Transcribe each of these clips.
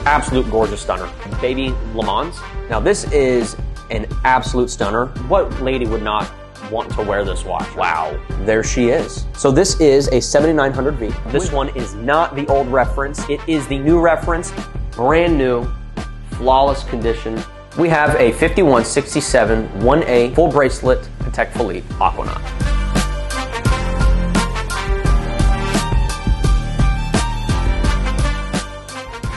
Absolute gorgeous stunner. Baby Le Mans. Now this is an absolute stunner. What lady would not want to wear this watch? Wow, there she is. So this is a 7900V. This one is not the old reference. It is the new reference, brand new, flawless condition. We have a 5167 1A full bracelet Patek Philippe Aquanaut.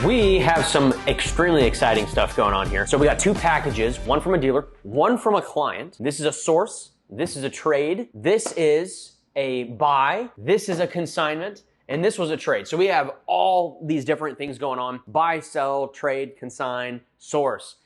We have some extremely exciting stuff going on here. So we got two packages, one from a dealer, one from a client. This is a source, this is a trade, this is a buy, this is a consignment, and this was a trade. So we have all these different things going on. Buy, sell, trade, consign, source.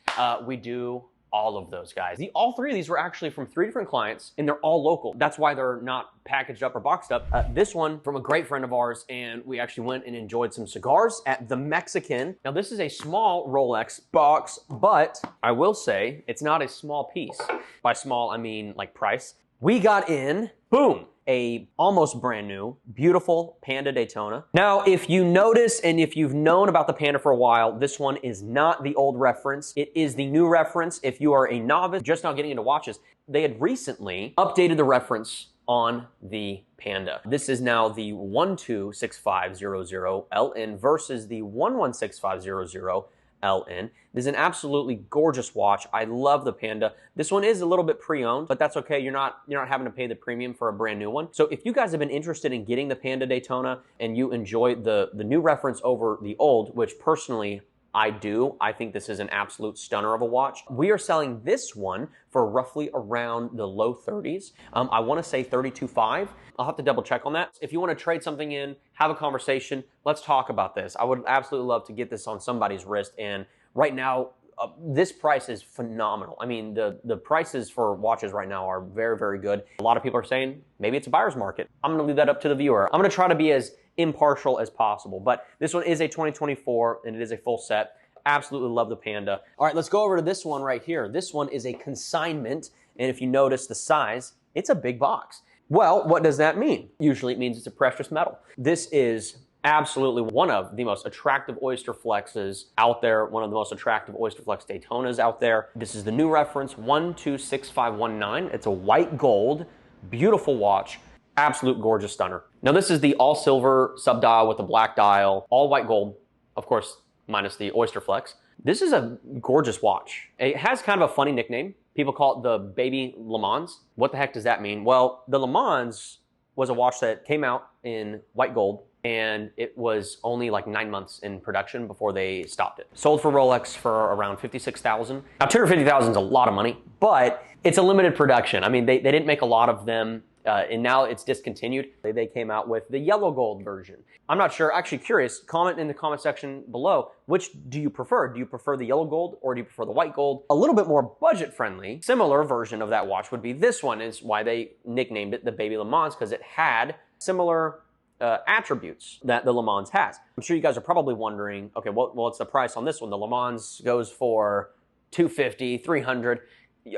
We do all of those, guys. All three of these were actually from 3 different clients, and they're all local. That's why they're not packaged up or boxed up. This one from a great friend of ours, and we actually went and enjoyed some cigars at the Mexican. Now, this is a small Rolex box, but I will say it's not a small piece. By small, I mean like price. We got in, boom, a almost brand new, beautiful Panda Daytona. Now, if you notice and if you've known about the Panda for a while, this one is not the old reference. It is the new reference. If you are a novice, just now getting into watches, they had recently updated the reference on the Panda. This is now the 126500 LN versus the 116500 LN. This is an absolutely gorgeous watch. I love the Panda. This one is a little bit pre-owned, but that's okay. You're not having to pay the premium for a brand new one. So if you guys have been interested in getting the Panda Daytona and you enjoy the new reference over the old, which personally I do. I think this is an absolute stunner of a watch. We are selling this one for roughly around the low 30s. I want to say 32.5. I'll have to double check on that. If you want to trade something in, have a conversation, let's talk about this. I would absolutely love to get this on somebody's wrist. And right now, this price is phenomenal. I mean, the prices for watches right now are very, very good. A lot of people are saying maybe it's a buyer's market. I'm going to leave that up to the viewer. I'm going to try to be as impartial as possible, but this one is a 2024 and it is a full set. Absolutely love the Panda. All right, let's go over to this one right here. This one is a consignment, and if you notice the size, it's a big box. Well, what does that mean? Usually it means it's a precious metal. This is absolutely one of the most attractive Oyster Flexes out there, one of the most attractive Oyster Flex Daytonas out there. This is the new reference, 126519. It's a white gold, beautiful watch, absolute gorgeous stunner. Now this is the all silver sub-dial with the black dial, all white gold, of course, minus the Oyster Flex. This is a gorgeous watch. It has kind of a funny nickname. People call it the Baby Le Mans. What the heck does that mean? Well, the Le Mans was a watch that came out in white gold, and it was only like 9 months in production before they stopped it. Sold for Rolex for around $56,000. Now, $250,000 is a lot of money, but it's a limited production. I mean, they didn't make a lot of them, and now it's discontinued. They came out with the yellow gold version. I'm not sure, actually curious, comment in the comment section below, which do you prefer? Do you prefer the yellow gold or do you prefer the white gold? A little bit more budget friendly, similar version of that watch would be this one, is why they nicknamed it the Baby Le Mans, because it had similar attributes that the Le Mans has. I'm sure you guys are probably wondering, okay, what's the price on this one? The Le Mans goes for $250, $300.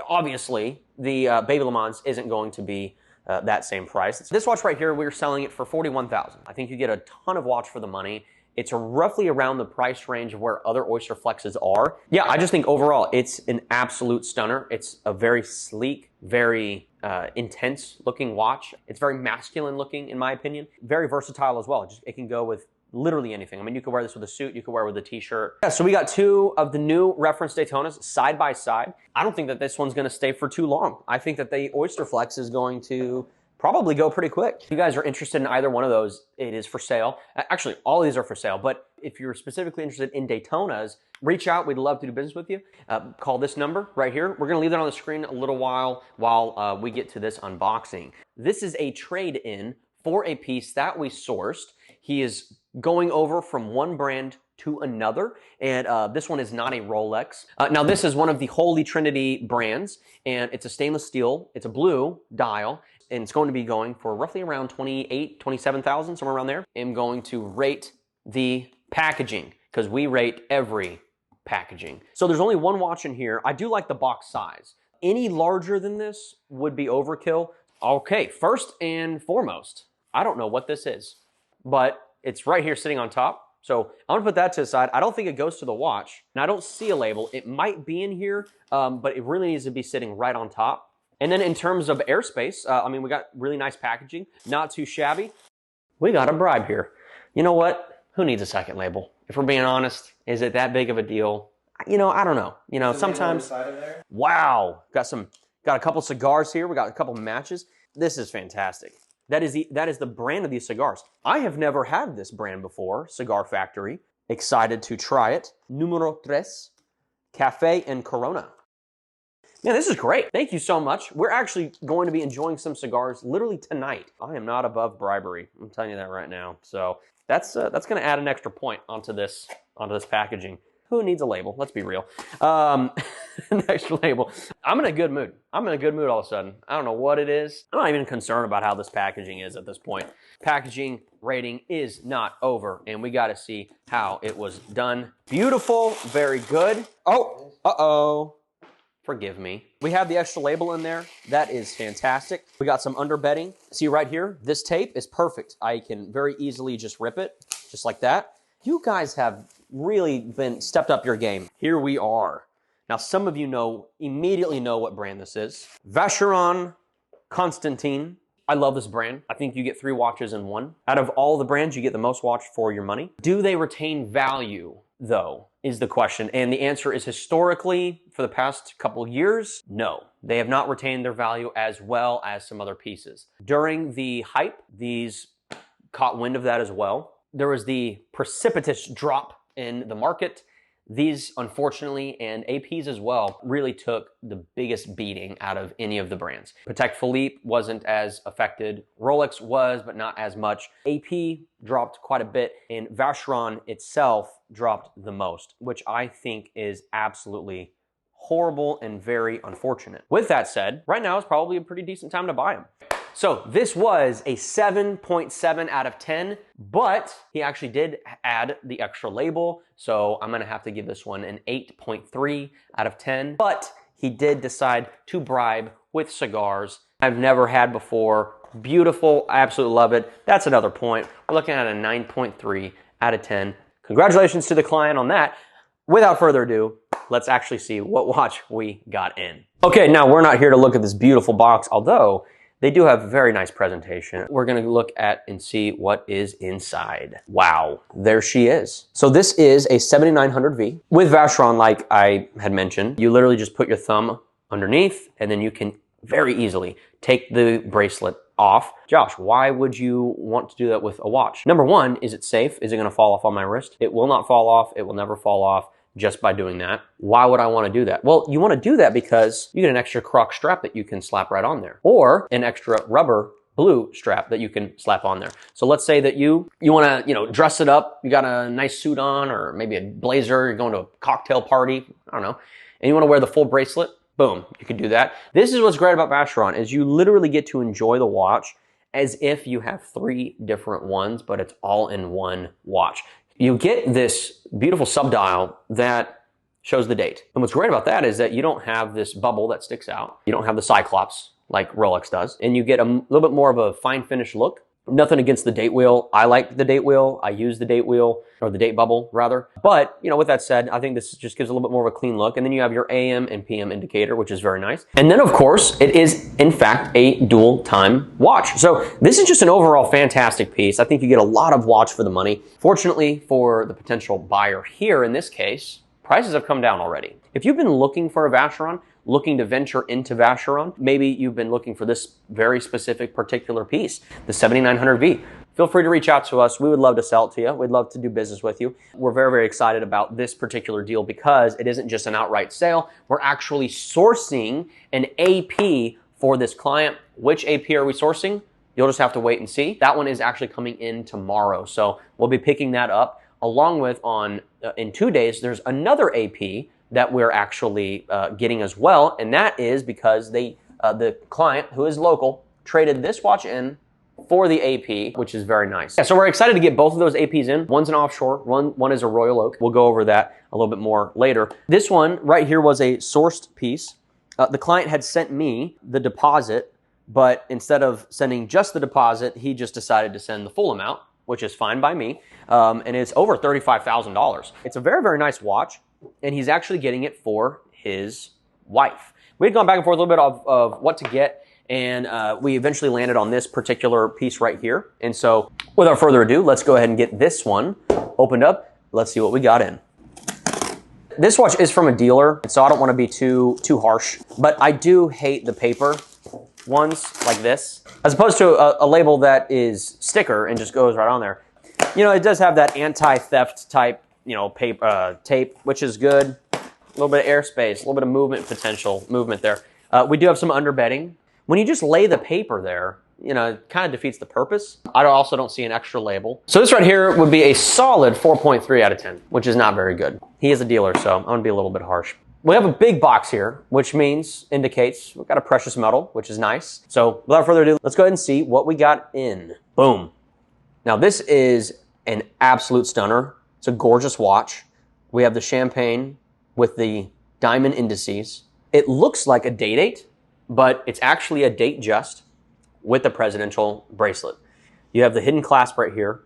Obviously, the Baby Le Mans isn't going to be that same price. This watch right here, we're selling it for $41,000. I think you get a ton of watch for the money. It's roughly around the price range of where other Oyster Flexes are. Yeah, I just think overall, it's an absolute stunner. It's a very sleek, very intense looking watch. It's very masculine looking, in my opinion. Very versatile as well. It can go with literally anything. I mean, you could wear this with a suit, you could wear it with a t-shirt. Yeah, so we got two of the new reference Daytonas side by side. I don't think that this one's gonna stay for too long. I think that the Oyster Flex is going to probably go pretty quick. If you guys are interested in either one of those, it is for sale. Actually, all of these are for sale, but if you're specifically interested in Daytonas, reach out. We'd love to do business with you. Call this number right here. We're gonna leave that on the screen a little while we get to this unboxing. This is a trade-in for a piece that we sourced. He is going over from one brand to another, and this one is not a Rolex. Now this is one of the Holy Trinity brands, and it's a stainless steel, it's a blue dial, and it's going to be going for roughly around 28, 27,000, somewhere around there. I'm going to rate the packaging, because we rate every packaging. So there's only one watch in here. I do like the box size. Any larger than this would be overkill. Okay, first and foremost, I don't know what this is, but it's right here sitting on top. So I'm gonna put that to the side. I don't think it goes to the watch, and I don't see a label. It might be in here, but it really needs to be sitting right on top. And then in terms of airspace, I mean, we got really nice packaging, not too shabby. We got a bribe here. You know what? Who needs a second label? If we're being honest, is it that big of a deal? You know, I don't know. You know, sometimes. Wow, got a couple cigars here. We got a couple matches. This is fantastic. That is the brand of these cigars. I have never had this brand before, Cigar Factory. Excited to try it. Numero tres, Cafe and Corona. Man, this is great. Thank you so much. We're actually going to be enjoying some cigars literally tonight. I am not above bribery. I'm telling you that right now. So that's going to add an extra point onto this packaging. Who needs a label? Let's be real. Next label. I'm in a good mood. I'm in a good mood all of a sudden. I don't know what it is. I'm not even concerned about how this packaging is at this point. Packaging rating is not over, and we got to see how it was done. Beautiful, very good. Oh, uh-oh. Forgive me. We have the extra label in there. That is fantastic. We got some underbedding. See right here, this tape is perfect. I can very easily just rip it, just like that. You guys have really stepped up your game. Here we are. Now, some of you immediately know what brand this is. Vacheron Constantin. I love this brand. I think you get 3 watches in one. Out of all the brands, you get the most watch for your money. Do they retain value, though, is the question. And the answer is historically, for the past couple years, no. They have not retained their value as well as some other pieces. During the hype, these caught wind of that as well. There was the precipitous drop in the market. These, unfortunately, and APs as well, really took the biggest beating out of any of the brands. Patek Philippe wasn't as affected. Rolex was, but not as much. AP dropped quite a bit, and Vacheron itself dropped the most, which I think is absolutely horrible and very unfortunate. With that said, right now is probably a pretty decent time to buy them. So this was a 7.7 out of 10, but he actually did add the extra label. So I'm gonna have to give this one an 8.3 out of 10, but he did decide to bribe with cigars I've never had before. Beautiful, I absolutely love it. That's another point. We're looking at a 9.3 out of 10. Congratulations to the client on that. Without further ado, let's actually see what watch we got in. Okay, now we're not here to look at this beautiful box, although they do have a very nice presentation. We're gonna look at and see what is inside. Wow, there she is. So this is a 7900V. With Vacheron, like I had mentioned, you literally just put your thumb underneath and then you can very easily take the bracelet off. Josh, why would you want to do that with a watch? Number one, is it safe? Is it gonna fall off on my wrist? It will not fall off, it will never fall off. Just by doing that. Why would I want to do that? Well, you want to do that because you get an extra croc strap that you can slap right on there, or an extra rubber blue strap that you can slap on there. So let's say that you want to, dress it up. You got a nice suit on, or maybe a blazer. You're going to a cocktail party. I don't know, and you want to wear the full bracelet. Boom, you can do that. This is what's great about Vacheron is you literally get to enjoy the watch as if you have 3 different ones, but it's all in one watch. You get this beautiful subdial that shows the date. And what's great about that is that you don't have this bubble that sticks out. You don't have the Cyclops like Rolex does. And you get a little bit more of a fine finish look. Nothing against the date wheel. I like the date wheel. I use the date wheel, or the date bubble rather. But, with that said, I think this just gives a little bit more of a clean look. And then you have your AM and PM indicator, which is very nice. And then of course, it is in fact a dual time watch. So this is just an overall fantastic piece. I think you get a lot of watch for the money. Fortunately for the potential buyer here in this case, prices have come down already. If you've been looking for a Vacheron, looking to venture into Vacheron, maybe you've been looking for this very specific particular piece, the 7900V, feel free to reach out to us. We would love to sell it to you. We'd love to do business with you. We're very, very excited about this particular deal because it isn't just an outright sale. We're actually sourcing an AP for this client. Which AP are we sourcing? You'll just have to wait and see. That one is actually coming in tomorrow. So we'll be picking that up along with in 2 days, there's another AP that we're actually getting as well, and that is because the client, who is local, traded this watch in for the AP, which is very nice. Yeah, so we're excited to get both of those APs in. One's an offshore, one is a Royal Oak. We'll go over that a little bit more later. This one right here was a sourced piece. The client had sent me the deposit, but instead of sending just the deposit, he just decided to send the full amount. which is fine by me, and it's over $35,000. It's a very, very nice watch, and he's actually getting it for his wife. We had gone back and forth a little bit of what to get, and we eventually landed on this particular piece right here. And so, without further ado, let's go ahead and get this one opened up. Let's see what we got in. This watch is from a dealer, so I don't want to be too harsh, but I do hate the paper ones like this, as opposed to a label that is sticker and just goes right on there. You know, it does have that anti-theft type, you know, paper, tape, which is good. A little bit of airspace, a little bit of movement there. We do have some underbedding. When you just lay the paper there, you know, it kind of defeats the purpose. I also don't see an extra label. So this right here would be a solid 4.3 out of 10, which is not very good. He is a dealer, so I'm gonna be a little bit harsh. We have a big box here, which indicates we've got a precious metal, which is nice. So without further ado, let's go ahead and see what we got in. Boom. Now this is an absolute stunner. It's a gorgeous watch. We have the champagne with the diamond indices. It looks like a date, but it's actually a Datejust with the presidential bracelet. You have the hidden clasp right here.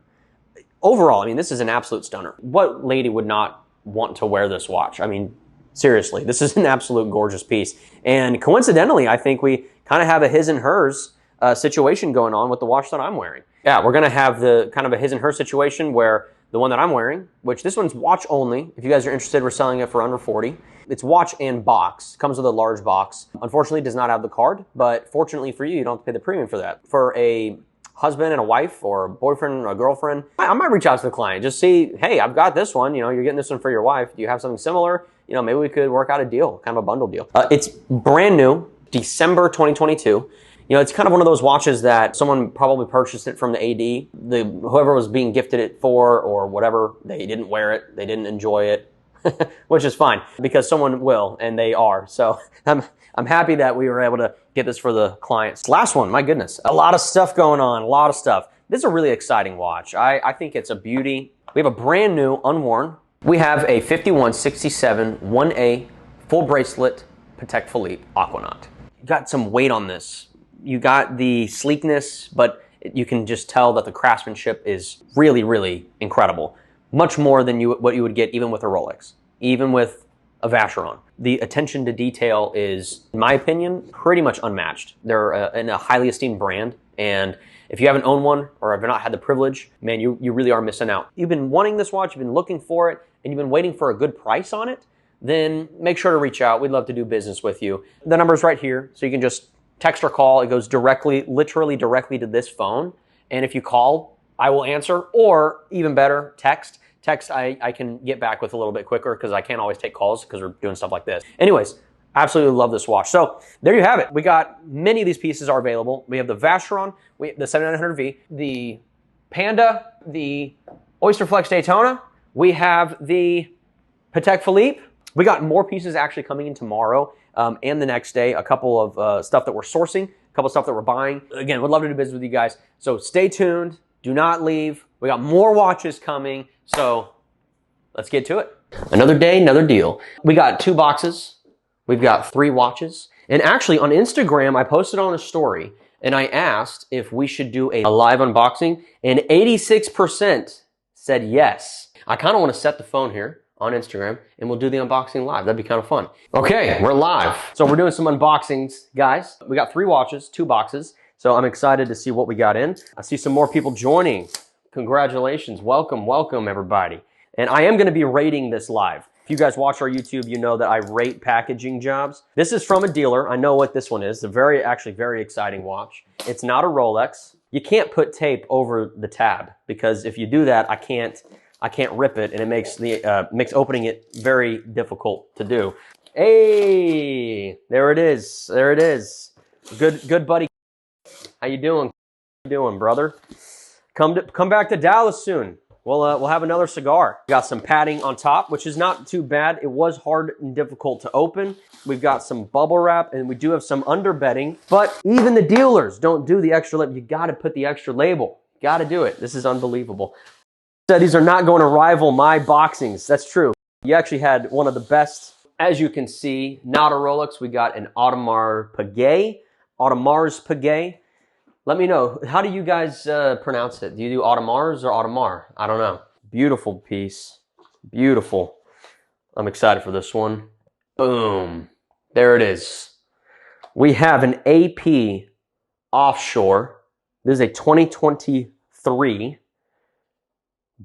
Overall, I mean, this is an absolute stunner. What lady would not want to wear this watch? I mean, seriously, this is an absolute gorgeous piece. And coincidentally, I think we kind of have a his and hers situation going on with the watch that I'm wearing. Yeah, we're gonna have the kind of a his and her situation where the one that I'm wearing, which this one's watch only. If you guys are interested, we're selling it for under 40. It's watch and box. Comes with a large box. Unfortunately, it does not have the card, but fortunately for you, you don't have to pay the premium for that. For a husband and a wife or a boyfriend or a girlfriend, I might reach out to the client. Just see, hey, I've got this one. You know, you're getting this one for your wife. Do you have something similar? You know, maybe we could work out a deal, kind of a bundle deal. It's brand new, December 2022. You know, it's kind of one of those watches that someone probably purchased it from the AD. Whoever was being gifted it for or whatever, they didn't wear it. They didn't enjoy it. Which is fine because someone will, and they are. So I'm happy that we were able to get this for the clients. Last one, my goodness, a lot of stuff going on, a lot of stuff. This is a really exciting watch. I think it's a beauty. We have a brand new, unworn. We have a 5167 1A full bracelet Patek Philippe Aquanaut. You got some weight on this. You got the sleekness, but you can just tell that the craftsmanship is really, really incredible. Much more than what you would get even with a Rolex, even with a Vacheron. The attention to detail is, in my opinion, pretty much unmatched. They're a highly esteemed brand, and if you haven't owned one or have not had the privilege, man, you really are missing out. You've been wanting this watch, you've been looking for it, and you've been waiting for a good price on it, then make sure to reach out. We'd love to do business with you. The number's right here, so you can just text or call. It goes directly, literally directly to this phone, and if you call, I will answer, or even better, text. I can get back with a little bit quicker because I can't always take calls because we're doing stuff like this. Anyways, absolutely love this watch. So there you have it. We got many of these pieces are available. We have the Vacheron, the 7900V, the Panda, the Oyster Flex Daytona. We have the Patek Philippe. We got more pieces actually coming in tomorrow and the next day. A couple of stuff that we're sourcing, a couple of stuff that we're buying. Again, would love to do business with you guys. So stay tuned. Do not leave. We got more watches coming. So let's get to it. Another day, another deal. We got 2 boxes. We've got 3 watches. And actually on Instagram, I posted on a story and I asked if we should do a live unboxing, and 86% said yes. I kind of want to set the phone here on Instagram and we'll do the unboxing live. That'd be kind of fun. Okay, we're live. So we're doing some unboxings, guys. We got 3 watches, 2 boxes. So I'm excited to see what we got in. I see some more people joining. Congratulations. Welcome, welcome everybody. And I am gonna be rating this live. If you guys watch our YouTube, you know that I rate packaging jobs. This is from a dealer. I know what this one is. It's a actually very exciting watch. It's not a Rolex. You can't put tape over the tab because if you do that, I can't rip it, and it makes opening it very difficult to do. Hey, there it is. There it is. Good buddy. How you doing? How you doing, brother? Come back to Dallas soon. We'll have another cigar. We got some padding on top, which is not too bad. It was hard and difficult to open. We've got some bubble wrap, and we do have some underbedding. But even the dealers don't do the extra label. You got to put the extra label. Got to do it. This is unbelievable. So these are not going to rival my boxings. That's true. You actually had one of the best. As you can see, not a Rolex. We got an Audemars Piguet. Let me know. How do you guys pronounce it? Do you do Audemars or Audemars? I don't know. Beautiful piece. Beautiful. I'm excited for this one. Boom. There it is. We have an AP offshore. This is a 2023.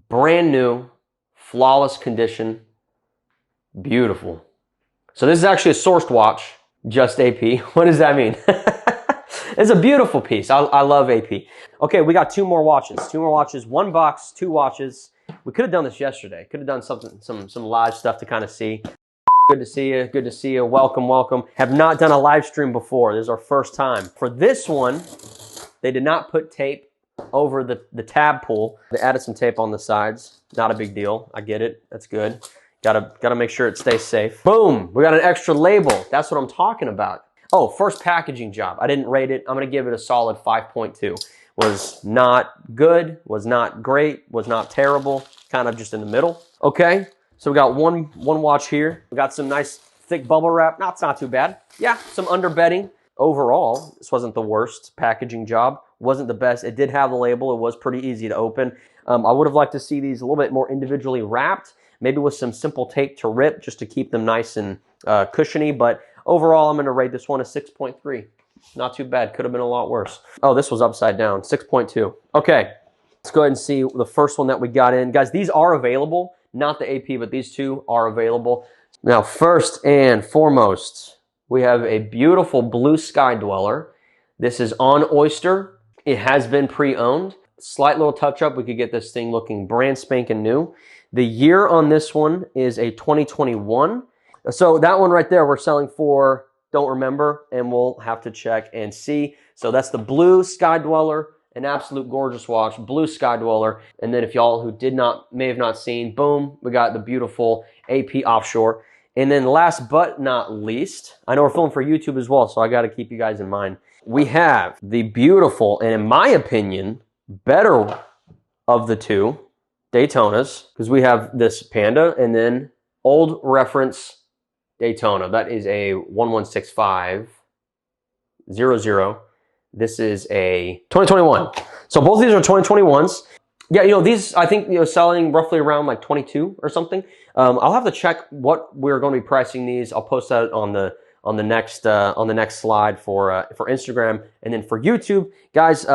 Brand new. Flawless condition. Beautiful. So this is actually a sourced watch. Just AP. What does that mean? It's a beautiful piece. I love AP. Okay, we got two more watches. Two more watches. One box, two watches. We could have done this yesterday. Could have done some live stuff to kind of see. Good to see you. Good to see you. Welcome, welcome. Have not done a live stream before. This is our first time. For this one, they did not put tape over the tab pull. They added some tape on the sides. Not a big deal. I get it. That's good. Gotta make sure it stays safe. Boom. We got an extra label. That's what I'm talking about. Oh, first packaging job. I didn't rate it. I'm going to give it a solid 5.2. Was not good, was not great, was not terrible, kind of just in the middle. Okay, so we got one watch here. We got some nice thick bubble wrap. No, it's not too bad. Yeah, some underbedding. Overall, this wasn't the worst packaging job. Wasn't the best. It did have the label. It was pretty easy to open. I would have liked to see these a little bit more individually wrapped, maybe with some simple tape to rip just to keep them nice and cushiony, but overall, I'm going to rate this one a 6.3. Not too bad. Could have been a lot worse. Oh, this was upside down. 6.2. Okay, let's go ahead and see the first one that we got in. Guys, these are available. Not the AP, but these two are available. Now, first and foremost, we have a beautiful blue sky dweller. This is on Oyster. It has been pre-owned. Slight little touch-up. We could get this thing looking brand spanking new. The year on this one is a 2021. So that one right there we're selling for, don't remember, and we'll have to check and see. So that's the blue Sky Dweller, an absolute gorgeous watch, blue Sky Dweller. And then if y'all who may have not seen, boom, we got the beautiful AP Offshore. And then last but not least, I know we're filming for YouTube as well, so I got to keep you guys in mind. We have the beautiful, and in my opinion, better of the two Daytonas, because we have this Panda and then old reference Daytona. That is a 116500. This is a 2021. So both of these are 2021s. Yeah, you know, these I think, you know, selling roughly around like 22 or something. I'll have to check what we're going to be pricing these. I'll post that on the next slide for Instagram, and then for YouTube, guys.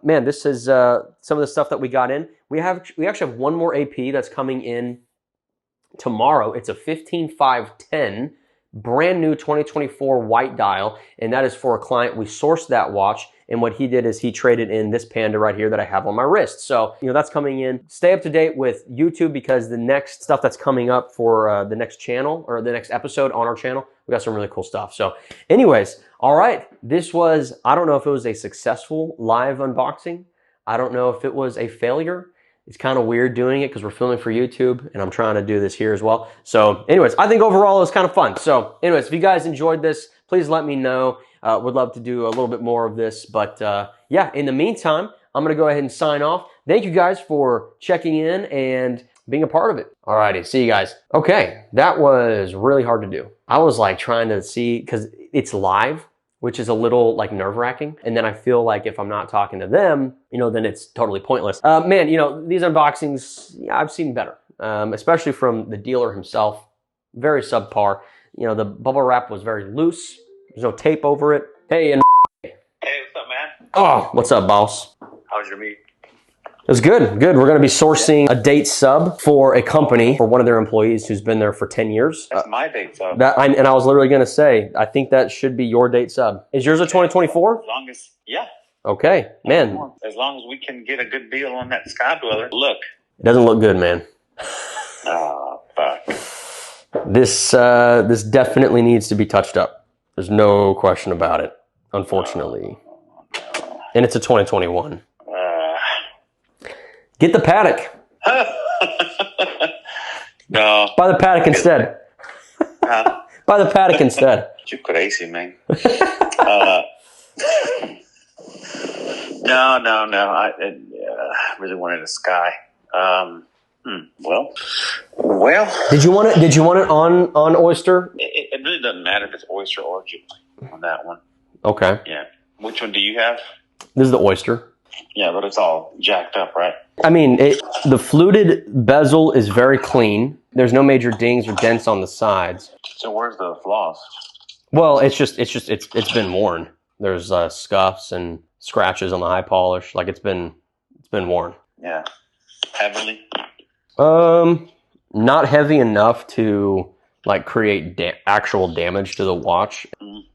Man, this is some of the stuff that we got in. We actually have one more AP that's coming in tomorrow. It's a 15510, brand new 2024 white dial, and that is for a client. We sourced that watch, and what he did is he traded in this Panda right here that I have on my wrist. So, you know, that's coming in. Stay up to date with YouTube, because the next stuff that's coming up for the next channel, or the next episode on our channel, we got some really cool stuff. So anyways, all right, this was, I don't know if it was a successful live unboxing. I don't know if it was a failure. It's kind of weird doing it because we're filming for YouTube, and I'm trying to do this here as well. So anyways, I think overall it was kind of fun. So anyways, if you guys enjoyed this, please let me know. Would love to do a little bit more of this. But yeah, in the meantime, I'm going to go ahead and sign off. Thank you guys for checking in and being a part of it. Alrighty, see you guys. Okay, that was really hard to do. I was like trying to see, because it's live, which is a little like nerve-wracking. And then I feel like if I'm not talking to them, you know, then it's totally pointless. Man, you know, these unboxings, yeah, I've seen better, especially from the dealer himself. Very subpar. You know, the bubble wrap was very loose. There's no tape over it. Hey, and hey, what's up, man? Oh, what's up, boss? How was your meet? It was good, good. We're going to be sourcing a date sub for a company, for one of their employees who's been there for 10 years. That's my date sub. And I was literally going to say, I think that should be your date sub. Is yours a 2024? As long as, yeah. Okay, man. As long as we can get a good deal on that Sky Dweller. Look. It doesn't look good, man. Oh, fuck. This definitely needs to be touched up. There's no question about it, unfortunately. No. And it's a 2021. Get the Patek. No. Buy the Patek instead. Buy the Patek instead. You crazy, man. No. I really wanted a Sky. Well. Did you want it on Oyster? It really doesn't matter if it's Oyster or Jubilee on that one. Okay. Yeah. Which one do you have? This is the Oyster. Yeah, but it's all jacked up, right? I mean, the fluted bezel is very clean. There's no major dings or dents on the sides. So where's the flaws? Well, it's been worn. There's scuffs and scratches on the high polish. Like it's been worn. Yeah. Heavily? Not heavy enough to like create actual damage to the watch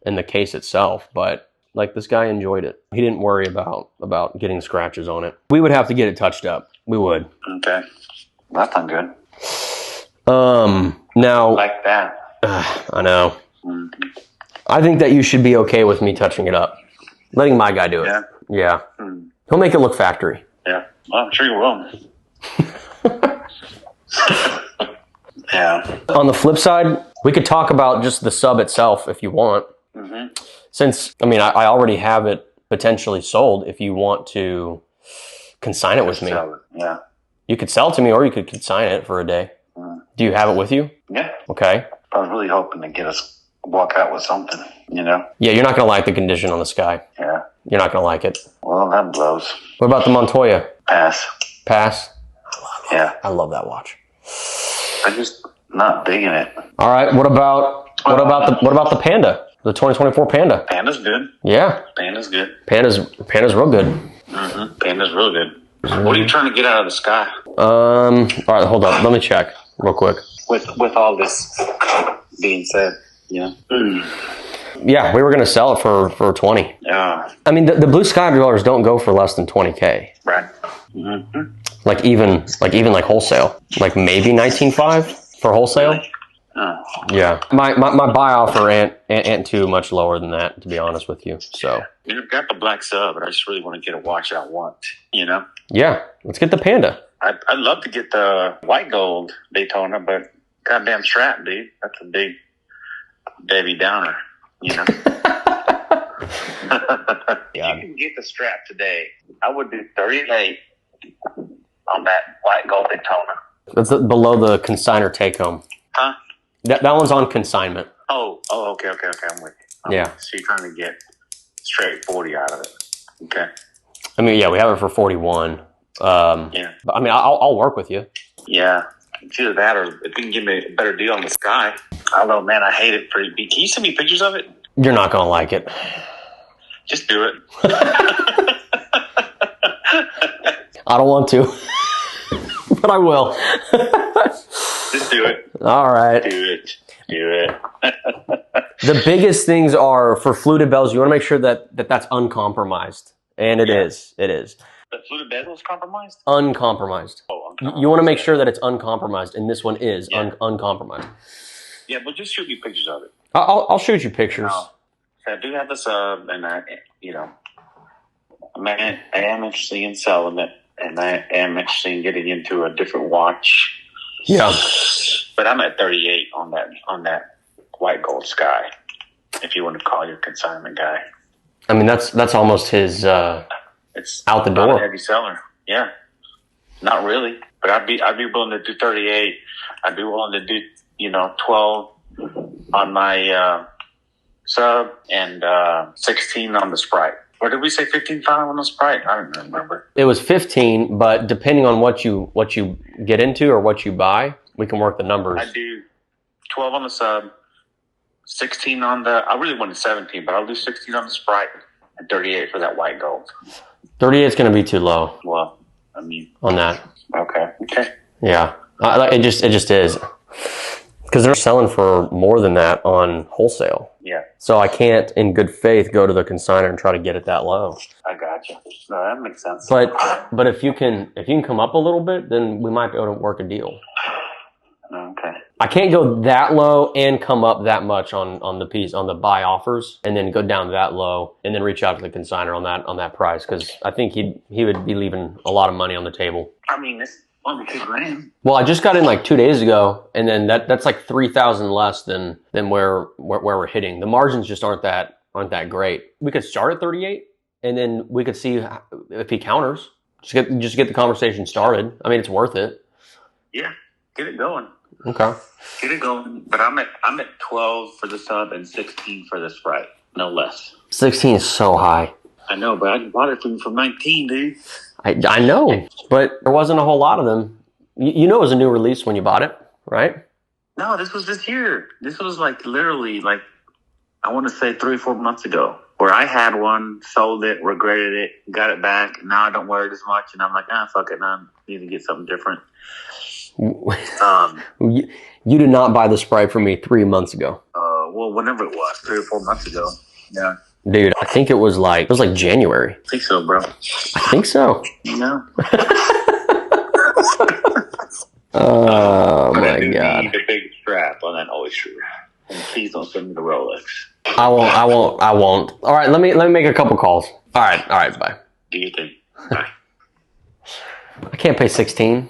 in the case itself, but like this guy enjoyed it. He didn't worry about getting scratches on it. We would have to get it touched up. We would. Okay. That's not good. Now Like that. I know. Mm-hmm. I think that you should be okay with me touching it up. Letting my guy do it. Yeah. Yeah. Mm. He'll make it look factory. Yeah. Well, I'm sure you will. Yeah. On the flip side, we could talk about just the sub itself if you want. Mm-hmm. Since, I mean, I already have it potentially sold if you want to consign it with me. Yeah. You could sell it to me or you could consign it for a day. Mm. Do you have it with you? Yeah. Okay. I was really hoping to walk out with something, you know? Yeah, you're not going to like the condition on the Sky. Yeah. You're not going to like it. Well, that blows. What about the Montoya? Pass. Pass? Yeah. I love that watch. I'm just not digging it. All right. What about the Panda? The 2024 Panda? Panda's good. Yeah. Panda's good. Panda's real good. Mm-hmm. Panda's real good. What are you trying to get out of the Sky? All right, hold up. Let me check real quick. With all this being said, you know? Yeah, we were going to sell it for 20. Yeah. I mean, the Blue Sky dwellers don't go for less than 20K. Right. Mm-hmm. Like even wholesale. Like maybe 19.5 for wholesale. Really? Oh. Yeah. My buy offer ain't too much lower than that, to be honest with you. So You've got the black sub, but I just really want to get a watch I want, you know? yeah, let's get the Panda. I'd love to get the white gold Daytona, but goddamn strap, dude. That's a big Debbie Downer, you know? Yeah. You can get the strap today. I would do 38 on that white gold Daytona. That's below the consignor take home. Huh? That one's on consignment. Oh, okay. I'm with you. Yeah. So you're trying to get straight 40 out of it. Okay. I mean, yeah, we have it for 41. Yeah. But I mean, I'll work with you. Yeah. It's either that or if you can give me a better deal on the Sky. I don't know, man. I hate it pretty big. Can you send me pictures of it? You're not gonna like it. Just do it. I don't want to, but I will. Just do it. All right. Do it. The biggest things are for fluted bells. You want to make sure that that's uncompromised, and it is. It is The fluted bezel is compromised? uncompromised. Oh, You want to make sure that it's uncompromised, and this one is Yeah. uncompromised. Yeah, but just shoot me pictures of it. I'll shoot you pictures. No. I do have the sub, and I am interested in selling it, and I am interested in getting into a different watch. Yeah. But I'm at 38 on that white gold Sky. If you want to call your consignment guy, I mean that's almost his it's out the not door. a heavy seller. Yeah, not really. But I'd be willing to do 38. I'd be willing to do 12 on my sub and 16 on the Sprite. Or did we say 15.5 on the Sprite? I don't remember. It was 15, but depending on what you get into or what you buy, we can work the numbers. I do 12 on the sub, 16 on the. I really wanted 17, but I'll do 16 on the Sprite and 38 for that white gold. 38 is going to be too low. Well, I mean, on that. Okay. Yeah, it just is because they're selling for more than that on wholesale. Yeah. So I can't, in good faith, go to the consignor and try to get it that low. I got you. No, that makes sense. But if you can come up a little bit, then we might be able to work a deal. Okay. I can't go that low and come up that much on the buy offers, and then go down that low and then reach out to the consignor on that price, because I think he would be leaving a lot of money on the table. I mean, it's only $2,000. Well, I just got in like 2 days ago, and then that's like 3,000 less than where we're hitting. The margins just aren't that great. We could start at 38, and then we could see if he counters. Just get the conversation started. I mean, it's worth it. Yeah, get it going. Okay. Get it going. But I'm at 12 for the sub and 16 for the Sprite. No less. 16 is so high. I know, but I bought it from 19, dude. I know, but there wasn't a whole lot of them. You know it was a new release when you bought it, right? No, this was this year. This was like literally like, I want to say 3 or 4 months ago, where I had one, sold it, regretted it, got it back. Now I don't wear it as much, and I'm like, fuck it, now I need to get something different. You did not buy the Sprite for me 3 months ago. Well, whenever it was, 3 or 4 months ago. Yeah. Dude, I think it was like January. I think so, bro. I think so. No. Oh my God. Need a big strap on that oyster. And please don't send me the Rolex. I won't. All right, let me make a couple calls. All right, bye. Do you think? Bye. I can't pay 16.